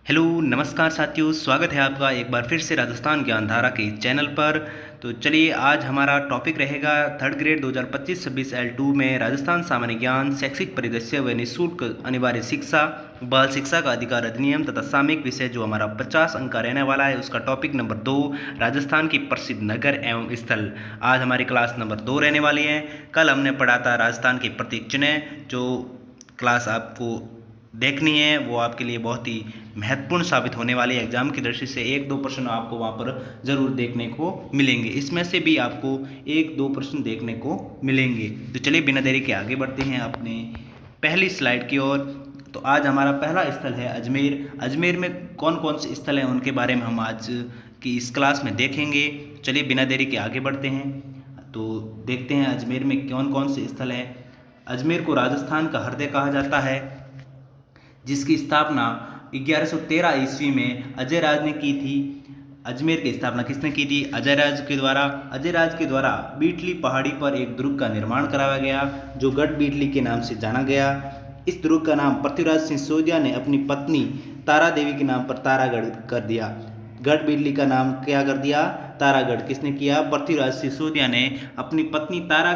Hello नमस्कार साथियों, स्वागत है आपका एक बार फिर से राजस्थान ज्ञानधारा के चैनल पर। तो चलिए आज हमारा टॉपिक रहेगा थर्ड ग्रेड 2025-26 L2 में राजस्थान सामान्य ज्ञान, शैक्षिक परिदृश्य व निःशुल्क अनिवार्य शिक्षा, बाल शिक्षा का अधिकार अधिनियम तथा सामयिक विषय जो हमारा 50 अंक का रहने वाला है। उसका टॉपिक नंबर 2, राजस्थान की प्रसिद्ध नगर एवं स्थल। आज हमारी क्लास नंबर 2 रहने वाली है। कल हमने पढ़ा था राजस्थान के प्रतीक चिन्ह, जो क्लास आपको देखनी है वो आपके लिए बहुत ही महत्वपूर्ण साबित होने वाली है। एग्जाम की दृष्टि से 1-2 प्रश्न आपको वहाँ पर ज़रूर देखने को मिलेंगे। इसमें से भी आपको 1-2 प्रश्न देखने को मिलेंगे। तो चलिए बिना देरी के आगे बढ़ते हैं अपने पहली स्लाइड की ओर। तो आज हमारा पहला स्थल है अजमेर। अजमेर में कौन कौन से स्थल हैं उनके बारे में हम आज की इस क्लास में देखेंगे। चलिए बिना देरी के आगे बढ़ते हैं। तो देखते हैं अजमेर में कौन कौन से स्थल हैं। अजमेर को राजस्थान का हृदय कहा जाता है, जिसकी स्थापना 1113 ईस्वी में अजय राज ने की थी। अजमेर की स्थापना किसने की थी? अजय राज के द्वारा। अजय राज के द्वारा बीटली पहाड़ी पर एक दुर्ग का निर्माण कराया गया, जो गढ़ बीटली के नाम से जाना गया। इस दुर्ग का नाम पृथ्वीराज सिंह सिसोदिया ने अपनी पत्नी तारा देवी के नाम पर तारागढ़ कर दिया। गढ़ बीटली का नाम क्या कर दिया? तारागढ़। किसने किया? पृथ्वीराज सिंह सिसोदिया ने अपनी पत्नी तारा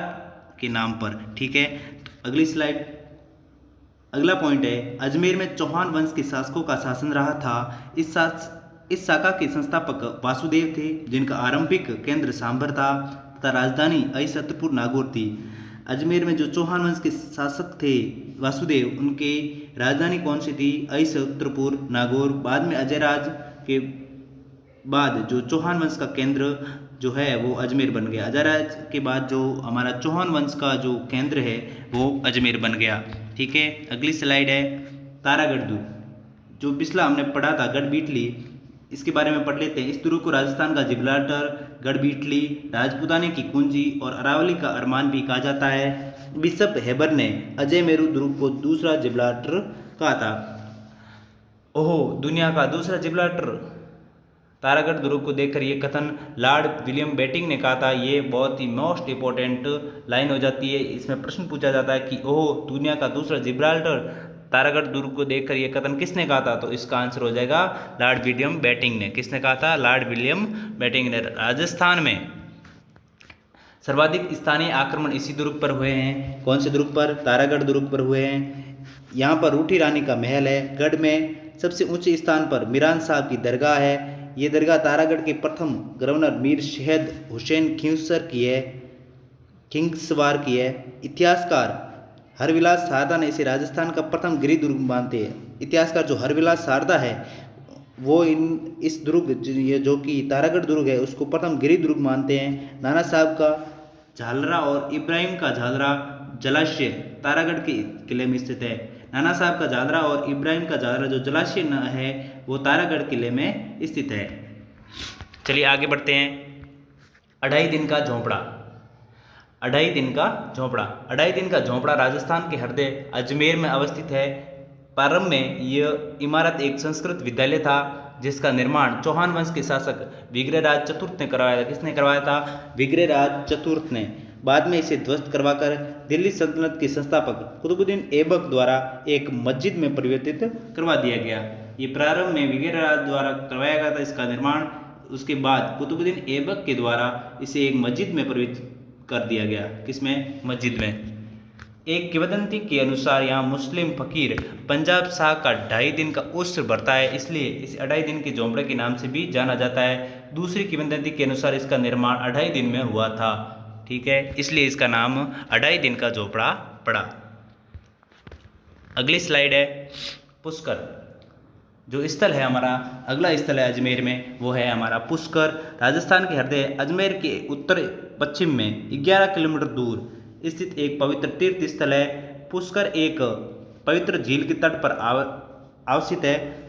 के नाम पर। ठीक है, तो अगली स्लाइड। अगला पॉइंट है, अजमेर में चौहान वंश के शासकों का शासन रहा था। इस शाखा के संस्थापक वासुदेव थे, जिनका आरंभिक केंद्र सांभर था तथा राजधानी अहिसत्रपुर नागौर थी। अजमेर में जो चौहान वंश के शासक थे वासुदेव, उनके राजधानी कौन सी थी? अहिसत्रपुर नागौर। बाद में अजय राज के बाद जो चौहान वंश का केंद्र जो है वो अजमेर बन गया। अजय राज के बाद जो हमारा चौहान वंश का जो केंद्र है वो अजमेर बन गया। ठीक है, अगली स्लाइड है तारागढ़ दुर्ग। जो पिछला हमने पढ़ा था गढ़ बीटली, इसके बारे में पढ़ लेते हैं। इस दुर्ग को राजस्थान का जिब्राल्टर, गढ़ बीटली, राजपूताने की कुंजी और अरावली का अरमान भी कहा जाता है। बिशप हेबर ने अजय मेरू दुर्ग को दूसरा जिब्राल्टर कहा था। ओहो, दुनिया का दूसरा जिब्राल्टर। तारागढ़ दुर्ग को देखकर ये कथन लॉर्ड विलियम बेटिंग ने कहा था। ये बहुत ही मोस्ट इंपॉर्टेंट लाइन हो जाती है। इसमें प्रश्न पूछा जाता है कि ओह, दुनिया का दूसरा जिब्राल्टर। तारागढ़ दुर्ग को देखकर ये कथन किसने कहा था? तो इसका आंसर हो जाएगा लॉर्ड विलियम बेटिंग ने। किसने कहा था? लॉर्ड विलियम बेटिंग ने। राजस्थान में सर्वाधिक स्थानीय आक्रमण इसी दुर्ग पर हुए हैं। कौन से दुर्ग पर? तारागढ़ दुर्ग पर हुए हैं। यहाँ पर रूठी रानी का महल है। गढ़ में सबसे ऊंचे स्थान पर मीरान साहब की दरगाह है। ये दरगाह तारागढ़ के प्रथम गवर्नर मीर शहद हुसैन खिंगसवार की है। इतिहासकार हरविलास शारदा ने इसे राजस्थान का प्रथम गृह दुर्ग मानते हैं। इतिहासकार जो हरविलास शारदा है वो इस दुर्ग ये जो कि तारागढ़ दुर्ग है उसको प्रथम गृह दुर्ग मानते हैं। नाना साहब का झालरा और इब्राहिम का झालरा जलाशय तारागढ़ के किले में स्थित है। नाना साहब का झालरा और इब्राहिम का झालरा जो जलाशय है वो तारागढ़ किले में स्थित है। चलिए आगे बढ़ते हैं। अढ़ाई दिन का झोंपड़ा। अढ़ाई दिन का झोंपड़ा। अढ़ाई दिन का झोंपड़ा राजस्थान के हृदय अजमेर में अवस्थित है। प्रारंभ में यह इमारत एक संस्कृत विद्यालय था, जिसका निर्माण चौहान वंश के शासक विग्रहराज चतुर्थ ने करवाया था। किसने करवाया था? विग्रहराज चतुर्थ ने। बाद में इसे ध्वस्त करवाकर दिल्ली सल्तनत के संस्थापक कुतुबुद्दीन ऐबक द्वारा एक मस्जिद में परिवर्तित करवा दिया गया। ये प्रारंभ में विग्रहराज द्वारा करवाया गया था इसका निर्माण। उसके बाद कुतुबुद्दीन ऐबक के द्वारा इसे एक मस्जिद में परिवर्तित कर दिया गया। किसमें? मस्जिद में। एक किंवदंती के अनुसार यहाँ मुस्लिम फकीर पंजाब शाह का 2.5 दिन का उस्र भरता है, इसलिए इसे 2.5 दिन के झोंपड़े के नाम से भी जाना जाता है। दूसरी किंवदंती के अनुसार इसका निर्माण 2.5 दिन में हुआ था। ठीक है, इसलिए इसका नाम 2.5 दिन का झोंपड़ा पड़ा। अगली स्लाइड है पुष्कर। जो स्थल है हमारा, अगला स्थल है अजमेर में, वो है हमारा पुष्कर। राजस्थान के हृदय अजमेर के उत्तर पश्चिम में 11 किलोमीटर दूर स्थित एक पवित्र तीर्थ स्थल है। पुष्कर एक पवित्र झील के तट पर अवस्थित है।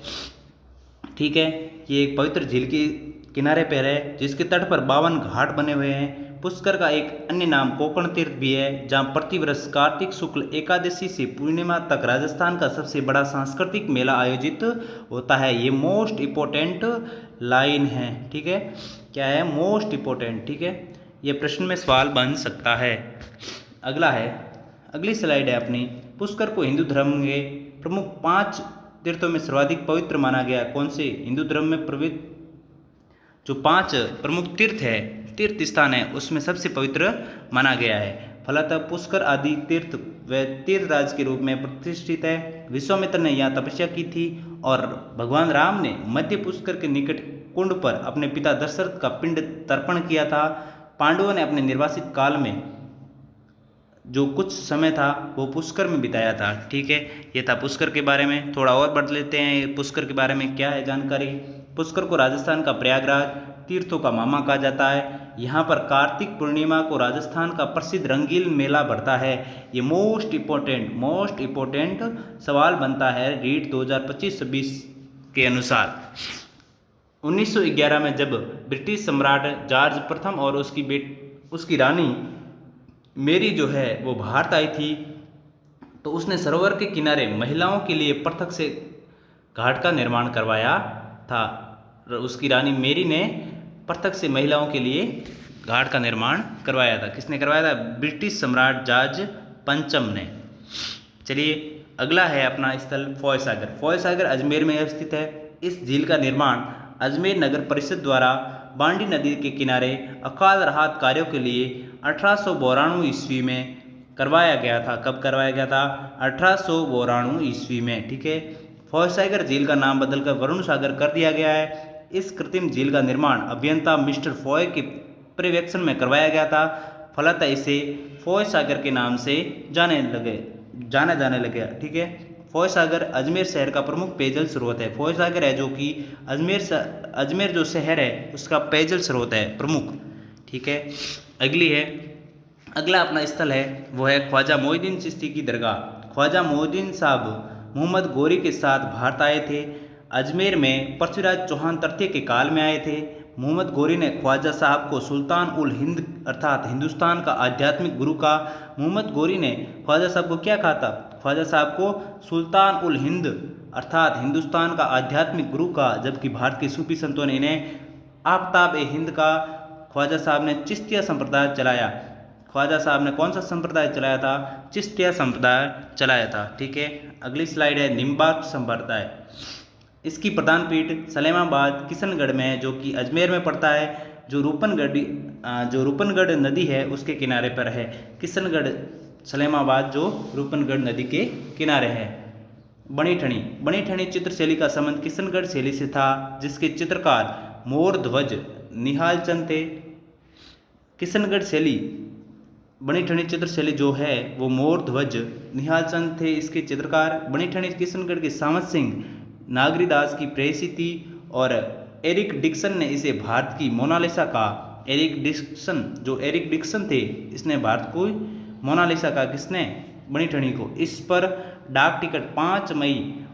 ठीक है, ये एक पवित्र झील के किनारे पर है, जिसके तट पर 52 घाट बने हुए हैं। पुष्कर का एक अन्य नाम कोकण तीर्थ भी है, जहाँ प्रतिवर्ष कार्तिक शुक्ल एकादशी से पूर्णिमा तक राजस्थान का सबसे बड़ा सांस्कृतिक मेला आयोजित होता है। ये मोस्ट इम्पोर्टेंट लाइन है। ठीक है, क्या है? Most important. ठीक है, ये प्रश्न में सवाल बन सकता है। अगला है, अगली स्लाइड है अपनी। पुष्कर को हिंदू धर्म के प्रमुख 5 तीर्थों में सर्वाधिक पवित्र माना गया? कौन से हिंदू धर्म में प्रविष्ट जो 5 प्रमुख तीर्थ है, तीर्थ स्थान है, उसमें सबसे पवित्र माना गया है? फलतः पुष्कर आदि तीर्थ व तीर्थराज के रूप में प्रतिष्ठित है। विश्वामित्र ने यहाँ तपस्या की थी और भगवान राम ने मध्य पुष्कर के निकट कुंड पर अपने पिता दशरथ का पिंड तर्पण किया था। पांडवों ने अपने निर्वासित काल में जो कुछ समय था वो पुष्कर में बिताया था। ठीक है, ये था पुष्कर के बारे में। थोड़ा और बढ़ लेते हैं, पुष्कर के बारे में क्या है जानकारी। पुष्कर को राजस्थान का प्रयागराज, तीर्थों का मामा कहा जाता है। यहाँ पर कार्तिक पूर्णिमा को राजस्थान का प्रसिद्ध रंगील मेला बढ़ता है। ये मोस्ट इम्पोर्टेंट सवाल बनता है रीट 2025-26 के अनुसार। 1911 में जब ब्रिटिश सम्राट जॉर्ज प्रथम और उसकी रानी मेरी जो है वो भारत आई थी, तो उसने सरोवर के किनारे महिलाओं के लिए पृथक से घाट का निर्माण करवाया था। उसकी रानी मेरी ने पृथक से महिलाओं के लिए घाट का निर्माण करवाया था। किसने करवाया था? ब्रिटिश सम्राट जॉर्ज पंचम ने। चलिए, अगला है अपना स्थल फॉय सागर। फॉय सागर अजमेर में स्थित है। इस झील का निर्माण अजमेर नगर परिषद द्वारा बांडी नदी के किनारे अकाल राहत कार्यों के लिए 1892 ईस्वी में करवाया गया था। कब करवाया गया था? 1892 ईस्वी में। ठीक है, फॉय सागर झील का नाम बदलकर वरुण सागर कर दिया गया है। इस कृत्रिम झील का निर्माण अभियंता मिस्टर फॉय के पर्यवेक्षण में करवाया गया था। फलतः इसे फॉय सागर के नाम से जाना जाने लगे। ठीक है, फॉय सागर अजमेर शहर का प्रमुख पेयजल स्रोत है। फॉय सागर है जो कि अजमेर जो शहर है उसका पेयजल स्रोत है प्रमुख। ठीक है, अगला अपना स्थल है वो है ख्वाजा मोइनुद्दीन चिश्ती की दरगाह। ख्वाजा मोइनुद्दीन साहब मोहम्मद गोरी के साथ भारत आए थे। अजमेर में पृथ्वीराज चौहान तृतीय के काल में आए थे। मोहम्मद गोरी ने ख्वाजा साहब को सुल्तान उल हिंद अर्थात हिंदुस्तान का आध्यात्मिक गुरु कहा। मोहम्मद गोरी ने ख्वाजा साहब को क्या कहा था? ख्वाजा साहब को सुल्तान उल हिंद अर्थात हिंदुस्तान का आध्यात्मिक गुरु कहा, जबकि भारत के सूफी संतों ने इन्हें आफ्ताब ए हिंद का। ख्वाजा साहब ने चिश्तिया संप्रदाय चलाया। ख्वाजा साहब ने कौन सा संप्रदाय चलाया था? चिश्तिया संप्रदाय चलाया था। ठीक है, अगली स्लाइड है निम्बार्क संप्रदाय। इसकी प्रधान पीठ सलेमाबाद किशनगढ़ में है, जो कि अजमेर में पड़ता है, जो रूपनगढ़ नदी है उसके किनारे पर है। किशनगढ़ सलेमाबाद जो रूपनगढ़ नदी के किनारे है। बनी ठनी चित्रशैली का संबंध किशनगढ़ शैली से था, जिसके चित्रकार मोर ध्वज निहाल चंद थे। किशनगढ़ शैली बनी ठनी चित्रशैली जो है वो मोर ध्वज निहाल चंद थे इसके चित्रकार। बनी ठनी किशनगढ़ के सामत सिंह नागरीदास की प्रेयसी थी और एरिक डिक्सन ने इसे भारत की मोनालिसा कहा। एरिक डिक्सन थे, इसने भारत को मोनालिसा कहा। किसने? बनी ठनी को। इस पर डाक टिकट 5 मई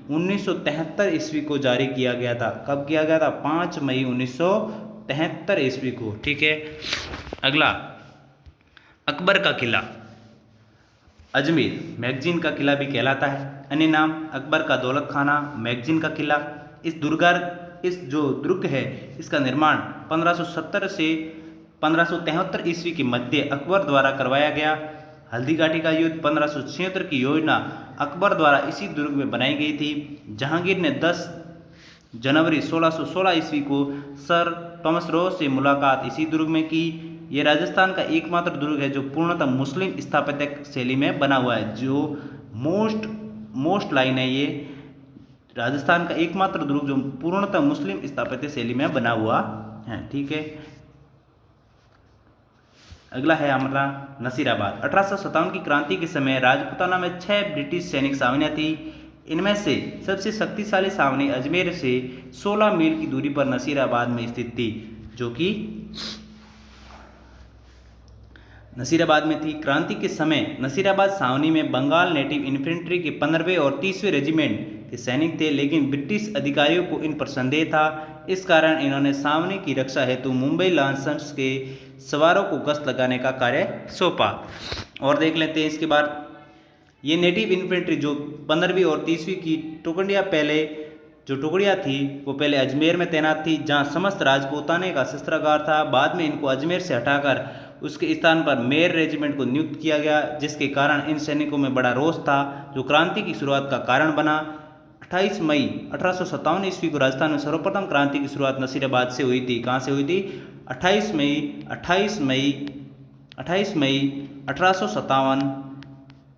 1973 ईस्वी को जारी किया गया था। कब किया गया था? 5 मई 1973 ईस्वी को। ठीक है, अगला अकबर का किला। अजमेर मैगजीन का किला भी कहलाता है। अन्य नाम अकबर का दौलत खाना, मैगजीन का किला। इस जो दुर्ग है इसका निर्माण 1570 से 1573 ईस्वी के मध्य अकबर द्वारा करवाया गया। हल्दी घाटी का युद्ध 1576 की योजना अकबर द्वारा इसी दुर्ग में बनाई गई थी। जहांगीर ने 10 जनवरी 1616 ईस्वी को सर थॉमस रो से मुलाकात इसी दुर्ग में की। ये राजस्थान का एकमात्र दुर्ग है जो पूर्णतः मुस्लिम स्थापत्य शैली में बना हुआ है। जो मोस्ट लाइन है, ये राजस्थान का एकमात्र दुर्ग जो पूर्णतः मुस्लिम स्थापत्य शैली में बना हुआ है। ठीक है, अगला है हमारा नसीराबाद। 1857 की क्रांति के समय राजपूताना में 6 ब्रिटिश सैनिक छावनियाँ थी। इनमें से सबसे शक्तिशाली छावनी अजमेर से 16 मील की दूरी पर नसीराबाद में स्थित थी, जो कि नसीराबाद में थी। क्रांति के समय नसीराबाद छावनी में बंगाल नेटिव इन्फेंट्री के 15वें और 30वें रेजिमेंट के सैनिक थे, लेकिन ब्रिटिश अधिकारियों को इन पर संदेह था। इस कारण इन्होंने छावनी की रक्षा हेतु मुंबई लांसर्स के सवारों को गश्त लगाने का कार्य सौंपा। और देख लेते हैं इसके बाद, ये नेटिव इन्फेंट्री जो 15वीं और 30वीं की टुकड़ियाँ थी वो पहले अजमेर में तैनात थी, जहाँ समस्त राजपूताने का शस्त्रागार था। बाद में इनको अजमेर से हटाकर उसके स्थान पर मेर रेजिमेंट को नियुक्त किया गया, जिसके कारण इन सैनिकों में बड़ा रोष था, जो क्रांति की शुरुआत का कारण बना। 28 मई 1857 ईस्वी को राजस्थान में सर्वप्रथम क्रांति की शुरुआत नसीराबाद से हुई थी। कहाँ से हुई थी? 28 मई 1857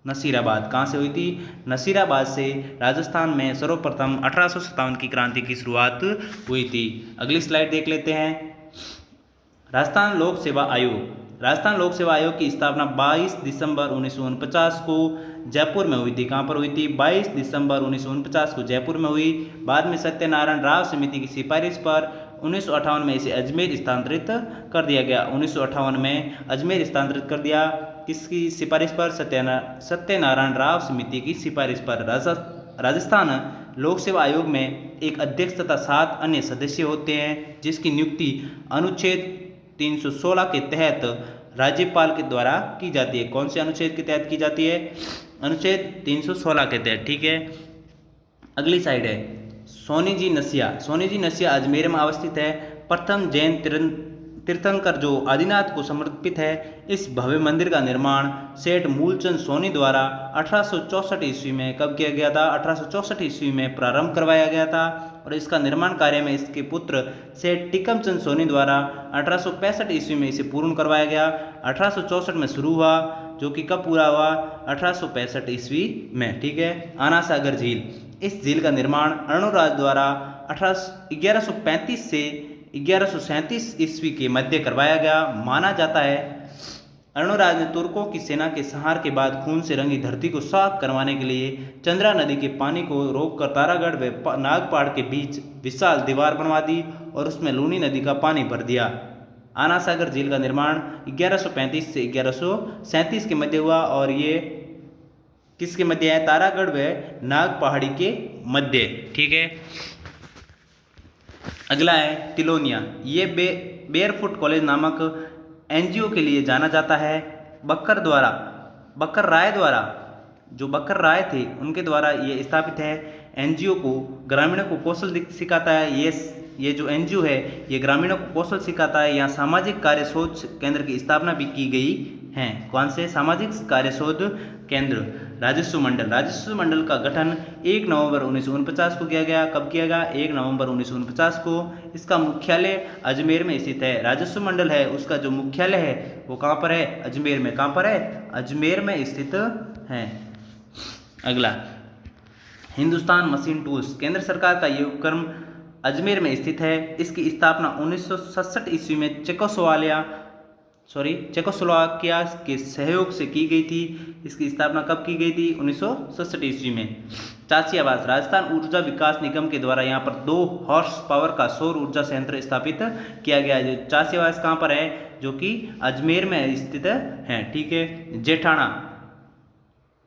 नसीराबाद। कहाँ से हुई थी? नसीराबाद से राजस्थान में सर्वप्रथम 1857 की क्रांति की शुरुआत हुई थी। अगली स्लाइड देख लेते हैं। राजस्थान लोक सेवा आयोग। राजस्थान लोक सेवा आयोग की स्थापना 22 दिसंबर 1949 को जयपुर में हुई थी। कहाँ पर हुई थी? 22 दिसंबर 1949 को जयपुर में हुई। बाद में सत्यनारायण राव समिति की सिफारिश पर 1958 में इसे अजमेर स्थानांतरित कर दिया गया। 1958 में अजमेर स्थानांतरित कर दिया। किसकी सिफारिश पर? सत्यनारायण राव समिति की सिफारिश पर। राजस्थान लोक सेवा आयोग में एक अध्यक्ष तथा 7 अन्य सदस्य होते हैं, जिसकी नियुक्ति अनुच्छेद 316 के तहत राज्यपाल के द्वारा की जाती है। कौन से अनुच्छेद के तहत की जाती है? अनुच्छेद 316 के तहत। ठीक है। अगली साइड है सोनी जी नसिया। सोनी जी नसिया अजमेर में अवस्थित है। प्रथम जैन तीर्थंकर जो आदिनाथ को समर्पित है। इस भव्य मंदिर का निर्माण सेठ मूलचंद सोनी द्वारा 1864 ईस्वी में कब किया गया था? 1864 ईस्वी में प्रारंभ करवाया गया था और इसका निर्माण कार्य में इसके पुत्र सेठ टिकमचंद सोनी द्वारा 1865 ईस्वी में इसे पूर्ण करवाया गया। 1864 में शुरू हुआ, जो कि कब पूरा हुआ? 1865 ईस्वी में। ठीक है। आना सागर झील। इस झील का निर्माण अर्णोराज द्वारा 1135 से 1137 ईस्वी के मध्य करवाया गया। माना जाता है अर्णोराज ने तुर्कों की सेना के संहार के बाद खून से रंगी धरती को साफ करवाने के लिए चंद्रा नदी के पानी को रोककर तारागढ़ व नागपाड़ के बीच विशाल दीवार बनवा दी और उसमें लूनी नदी का पानी भर दिया। आना सागर झील का निर्माण 1135 से 1137 के मध्य हुआ और ये किसके मध्य है? तारागढ़ व नाग पहाड़ी के मध्य। ठीक है। अगला है तिलोनिया। ये बेयरफुट कॉलेज नामक एनजीओ के लिए जाना जाता है। बक्कर राय द्वारा जो बक्कर राय थे उनके द्वारा ये स्थापित है। एनजीओ को ग्रामीणों को कौशल सिखाता है। ये जो एनजीओ है ये ग्रामीणों को कौशल सिखाता है। यहाँ सामाजिक कार्य शोध केंद्र की स्थापना भी की गई है। कौन से? सामाजिक कार्य शोध केंद्र। राजस्व मंडल का गठन 1 नवंबर 1949 को किया गया। कब किया गया? 1 नवंबर 1949 को। इसका मुख्यालय अजमेर में स्थित है। राजस्व मंडल है उसका जो मुख्यालय है वो कहाँ पर है? अजमेर में। कहाँ पर है? अजमेर में स्थित है। अगला हिंदुस्तान मशीन टूल्स। केंद्र सरकार का ये उपक्रम अजमेर में स्थित है। इसकी स्थापना 1967 ईस्वी में चेकोस्लोवाकिया के सहयोग से की गई थी। इसकी स्थापना कब की गई थी? 1967 ईस्वी में। चासी आवास। राजस्थान ऊर्जा विकास निगम के द्वारा यहाँ पर 2 हॉर्स पावर का सौर ऊर्जा संयंत्र स्थापित किया गया है। चासी आवास कहाँ पर है? जो कि अजमेर में स्थित है। ठीक है। जेठाना।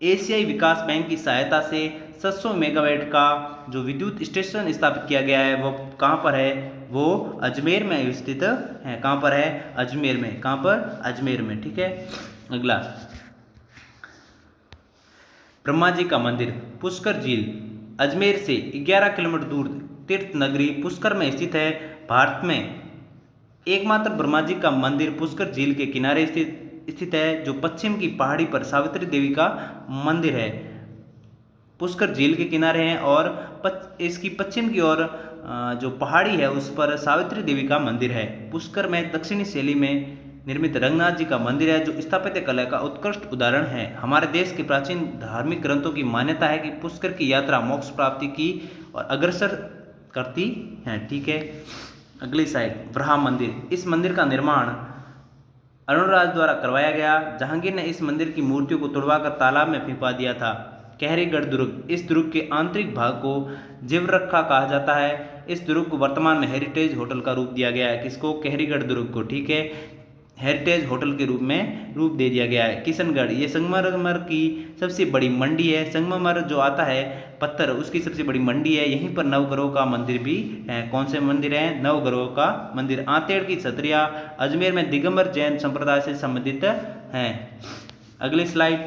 एशियाई विकास बैंक की सहायता से 700 मेगावाट का जो विद्युत स्टेशन स्थापित किया गया है वो कहाँ पर है? वो अजमेर में स्थित है। कहाँ पर है? अजमेर में। कहाँ पर? अजमेर में। ठीक है। अगला ब्रह्मा जी का मंदिर। पुष्कर झील अजमेर से 11 किलोमीटर दूर तीर्थ नगरी पुष्कर में स्थित है। भारत में एकमात्र ब्रह्मा जी का मंदिर पुष्कर झील के किनारे स्थित है, जो पश्चिम की पहाड़ी पर सावित्री देवी का मंदिर है। पुष्कर झील के किनारे हैं और इसकी पश्चिम की ओर जो पहाड़ी है उस पर सावित्री देवी का मंदिर है। पुष्कर में दक्षिणी शैली में निर्मित रंगनाथ जी का मंदिर है, जो स्थापत्य कला का उत्कृष्ट उदाहरण है। हमारे देश के प्राचीन धार्मिक ग्रंथों की मान्यता है कि पुष्कर की यात्रा मोक्ष प्राप्ति की और अग्रसर करती है। ठीक है। अगली साइड वराह मंदिर। इस मंदिर का निर्माण अर्णोराज द्वारा करवाया गया। जहांगीर ने इस मंदिर की मूर्तियों को तुड़वाकर तालाब में फेंका दिया था। कहरीगढ़ दुर्ग। इस दुर्ग के आंतरिक भाग को जीवरखा कहा जाता है। इस दुर्ग को वर्तमान में हेरिटेज होटल का रूप दिया गया है। किसको? कहरीगढ़ दुर्ग को। ठीक है। हेरिटेज होटल के रूप में रूप दे दिया गया है। किशनगढ़। ये संगमरमर की सबसे बड़ी मंडी है। संगमरमर जो आता है पत्थर, उसकी सबसे बड़ी मंडी है। यहीं पर नवग्रह का मंदिर भी है। कौन से मंदिर है? नवग्रह का मंदिर। आंतेड़ की छतरिया अजमेर में दिगंबर जैन संप्रदाय से संबंधित है। अगली स्लाइड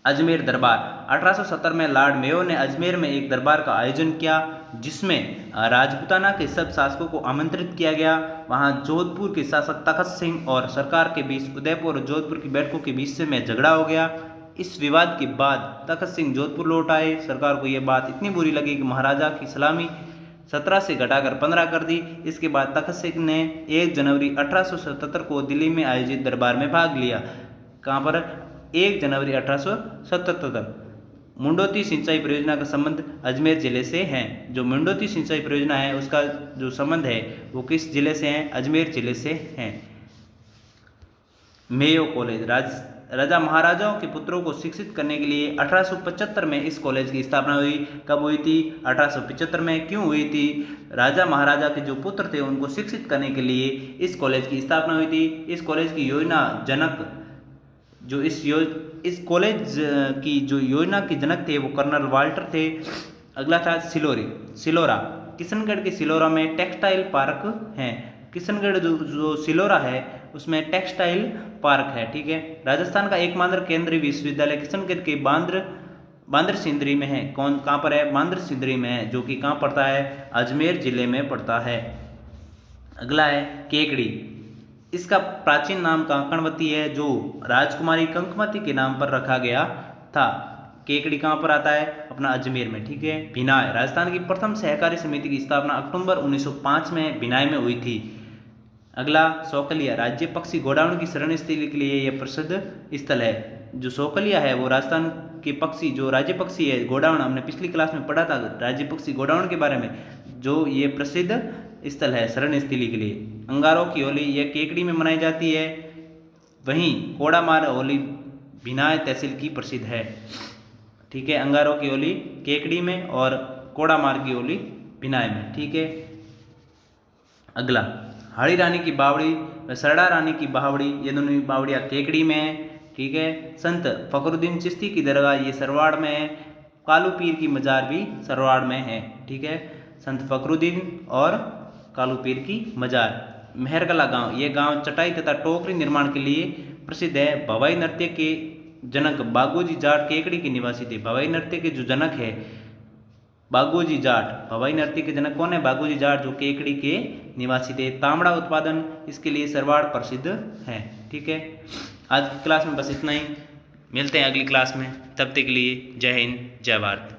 अजमेर दरबार। 1870 में लॉर्ड मेयो ने अजमेर में एक दरबार का आयोजन किया, जिसमें राजपूताना के सब शासकों को आमंत्रित किया गया। वहां जोधपुर के शासक तखत सिंह और सरकार के बीच उदयपुर और जोधपुर की बैठकों के बीच में झगड़ा हो गया। इस विवाद के बाद तखत सिंह जोधपुर लौट आए। सरकार को यह बात इतनी बुरी लगी कि महाराजा की सलामी 17 से घटाकर 15 कर दी। इसके बाद तखत सिंह ने 1 जनवरी 1877 को दिल्ली में आयोजित दरबार में भाग लिया। कहाँ पर? 1 जनवरी 1877। मुंडोती सिंचाई परियोजना का संबंध अजमेर जिले से है। जो मुंडोती सिंचाई परियोजना है उसका जो संबंध है वो किस जिले से है? अजमेर जिले से है। मेयो कॉलेज राजा महाराजाओं के पुत्रों को शिक्षित करने के लिए 1875 में इस कॉलेज की स्थापना हुई। कब हुई थी? 1875 में। क्यों हुई थी? राजा महाराजा के जो पुत्र थे उनको शिक्षित करने के लिए इस कॉलेज की स्थापना हुई थी। इस कॉलेज की योजना जनक जो इस कॉलेज की जो योजना के जनक थे वो कर्नल वाल्टर थे। अगला था सिलोरा। किशनगढ़ के सिलोरा में टेक्सटाइल पार्क है। किशनगढ़ जो सिलोरा है उसमें टेक्सटाइल पार्क है। ठीक है। राजस्थान का एकमात्र केंद्रीय विश्वविद्यालय किशनगढ़ के बांद्र सिंदरी में है। कहाँ पर है? बांद्र सिंदरी में है, जो कि कहाँ पड़ता है? अजमेर जिले में पड़ता है। अगला है केकड़ी। इसका प्राचीन नाम कांकणवती है, जो राजकुमारी कंकमती के नाम पर रखा गया था। केकड़ी कहाँ पर आता है? अपना अजमेर में। ठीक है। भिनाय राजस्थान की प्रथम सहकारी समिति की स्थापना अक्टूबर 1905 में भिनाय में हुई थी। अगला सोकलिया राज्य पक्षी गोडाउन की शरण स्थली के लिए यह प्रसिद्ध स्थल है। जो सोकलिया है वो राजस्थान के पक्षी जो राज्य पक्षी है गोडाउन, हमने पिछली क्लास में पढ़ा था राज्य पक्षी गोडाउन के बारे में, जो ये प्रसिद्ध स्थल है शरण स्थली के लिए। अंगारों की होली यह केकड़ी में मनाई जाती है। वहीं कोड़ामार होली भिनाय तहसील की प्रसिद्ध है। ठीक है। अंगारों की होली केकड़ी में और कोड़ामार की होली भिनाय में। ठीक है। अगला हाड़ी रानी की बावड़ी व सरड़ा रानी की बावड़ी, ये दोनों बावड़ियाँ केकड़ी में है। ठीक है। संत फखरुद्दीन चिश्ती की दरगाह ये सरवाड़ में है। कालू पीर की मजार भी सरवाड़ में है। ठीक है। संत फखरुद्दीन और कालू पीर की मजार। मेहरकला गांव, ये गांव चटाई तथा टोकरी निर्माण के लिए प्रसिद्ध है। भवाई नृत्य के जनक बागोजी जाट केकड़ी के निवासी थे। भवाई नृत्य के जो जनक है बागोजी जाट, भवाई नृत्य के जनक कौन है? बागोजी जाट, जो केकड़ी के निवासी थे। तांबड़ा उत्पादन इसके लिए सरवाड़ प्रसिद्ध है। ठीक है। आज की क्लास में बस इतना ही। मिलते हैं अगली क्लास में, तब तक के लिए जय हिंद जय भारत।